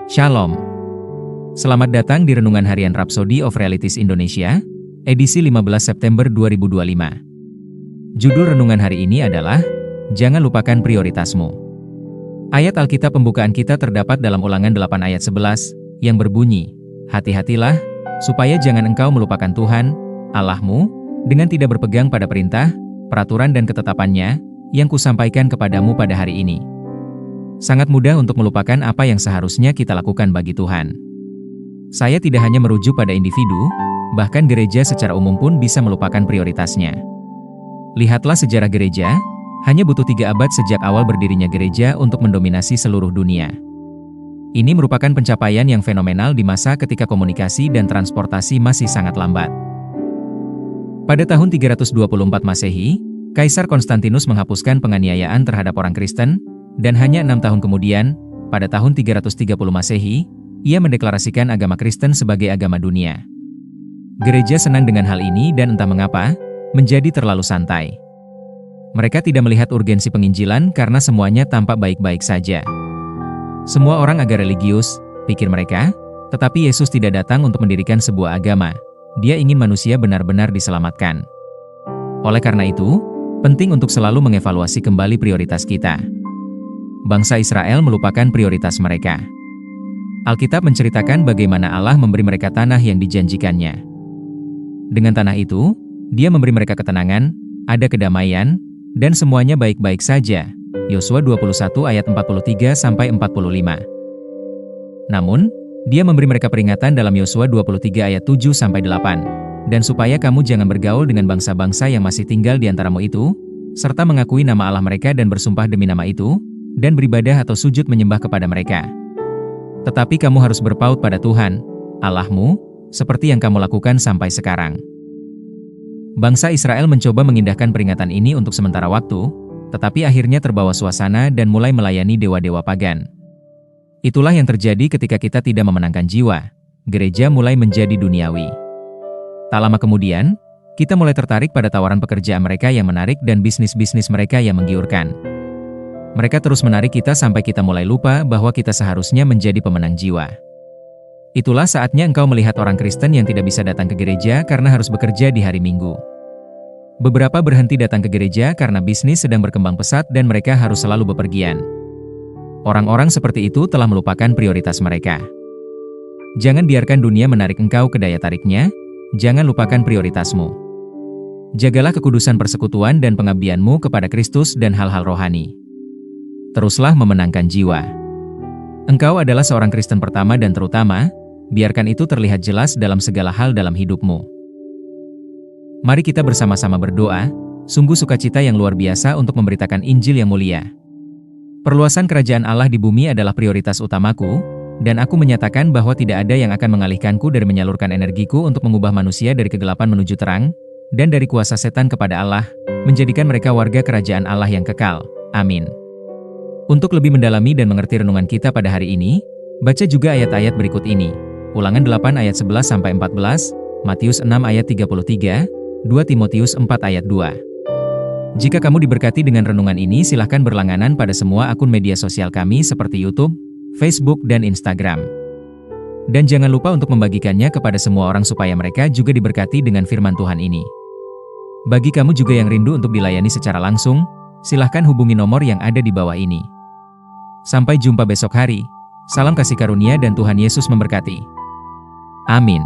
Shalom. Selamat datang di Renungan Harian Rhapsody of Realities Indonesia, edisi 15 September 2025. Judul renungan hari ini adalah, Jangan lupakan prioritasmu. Ayat Alkitab pembukaan kita terdapat dalam Ulangan 8 ayat 11, yang berbunyi, Hati-hatilah, supaya jangan engkau melupakan Tuhan, Allahmu, dengan tidak berpegang pada perintah, peraturan dan ketetapannya, yang kusampaikan kepadamu pada hari ini. Sangat mudah untuk melupakan apa yang seharusnya kita lakukan bagi Tuhan. Saya tidak hanya merujuk pada individu, bahkan gereja secara umum pun bisa melupakan prioritasnya. Lihatlah sejarah gereja, hanya butuh 3 abad sejak awal berdirinya gereja untuk mendominasi seluruh dunia. Ini merupakan pencapaian yang fenomenal di masa ketika komunikasi dan transportasi masih sangat lambat. Pada tahun 324 Masehi, Kaisar Konstantinus menghapuskan penganiayaan terhadap orang Kristen, dan hanya 6 tahun kemudian, pada tahun 330 Masehi, ia mendeklarasikan agama Kristen sebagai agama dunia. Gereja senang dengan hal ini dan entah mengapa, menjadi terlalu santai. Mereka tidak melihat urgensi penginjilan karena semuanya tampak baik-baik saja. Semua orang agak religius, pikir mereka, tetapi Yesus tidak datang untuk mendirikan sebuah agama. Dia ingin manusia benar-benar diselamatkan. Oleh karena itu, penting untuk selalu mengevaluasi kembali prioritas kita. Bangsa Israel melupakan prioritas mereka. Alkitab menceritakan bagaimana Allah memberi mereka tanah yang dijanjikannya. Dengan tanah itu, Dia memberi mereka ketenangan, ada kedamaian, dan semuanya baik-baik saja. Yosua 21 ayat 43-45. Namun, Dia memberi mereka peringatan dalam Yosua 23 ayat 7-8. Dan supaya kamu jangan bergaul dengan bangsa-bangsa yang masih tinggal di antaramu itu, serta mengakui nama Allah mereka dan bersumpah demi nama itu, dan beribadah atau sujud menyembah kepada mereka. Tetapi kamu harus berpaut pada Tuhan, Allahmu, seperti yang kamu lakukan sampai sekarang. Bangsa Israel mencoba mengindahkan peringatan ini untuk sementara waktu, tetapi akhirnya terbawa suasana dan mulai melayani dewa-dewa pagan. Itulah yang terjadi ketika kita tidak memenangkan jiwa, gereja mulai menjadi duniawi. Tak lama kemudian, kita mulai tertarik pada tawaran pekerjaan mereka yang menarik dan bisnis-bisnis mereka yang menggiurkan. Mereka terus menarik kita sampai kita mulai lupa bahwa kita seharusnya menjadi pemenang jiwa. Itulah saatnya engkau melihat orang Kristen yang tidak bisa datang ke gereja karena harus bekerja di hari Minggu. Beberapa berhenti datang ke gereja karena bisnis sedang berkembang pesat dan mereka harus selalu bepergian. Orang-orang seperti itu telah melupakan prioritas mereka. Jangan biarkan dunia menarik engkau ke daya tariknya, jangan lupakan prioritasmu. Jagalah kekudusan persekutuan dan pengabdianmu kepada Kristus dan hal-hal rohani. Teruslah memenangkan jiwa. Engkau adalah seorang Kristen pertama dan terutama, biarkan itu terlihat jelas dalam segala hal dalam hidupmu. Mari kita bersama-sama berdoa, sungguh sukacita yang luar biasa untuk memberitakan Injil yang mulia. Perluasan kerajaan Allah di bumi adalah prioritas utamaku, dan aku menyatakan bahwa tidak ada yang akan mengalihkanku dari menyalurkan energiku untuk mengubah manusia dari kegelapan menuju terang, dan dari kuasa setan kepada Allah, menjadikan mereka warga kerajaan Allah yang kekal. Amin. Untuk lebih mendalami dan mengerti renungan kita pada hari ini, baca juga ayat-ayat berikut ini. Ulangan 8 ayat 11-14, Matius 6 ayat 33, 2 Timotius 4 ayat 2. Jika kamu diberkati dengan renungan ini, silahkan berlangganan pada semua akun media sosial kami seperti YouTube, Facebook, dan Instagram. Dan jangan lupa untuk membagikannya kepada semua orang supaya mereka juga diberkati dengan firman Tuhan ini. Bagi kamu juga yang rindu untuk dilayani secara langsung, silahkan hubungi nomor yang ada di bawah ini. Sampai jumpa besok hari. Salam kasih karunia dan Tuhan Yesus memberkati. Amin.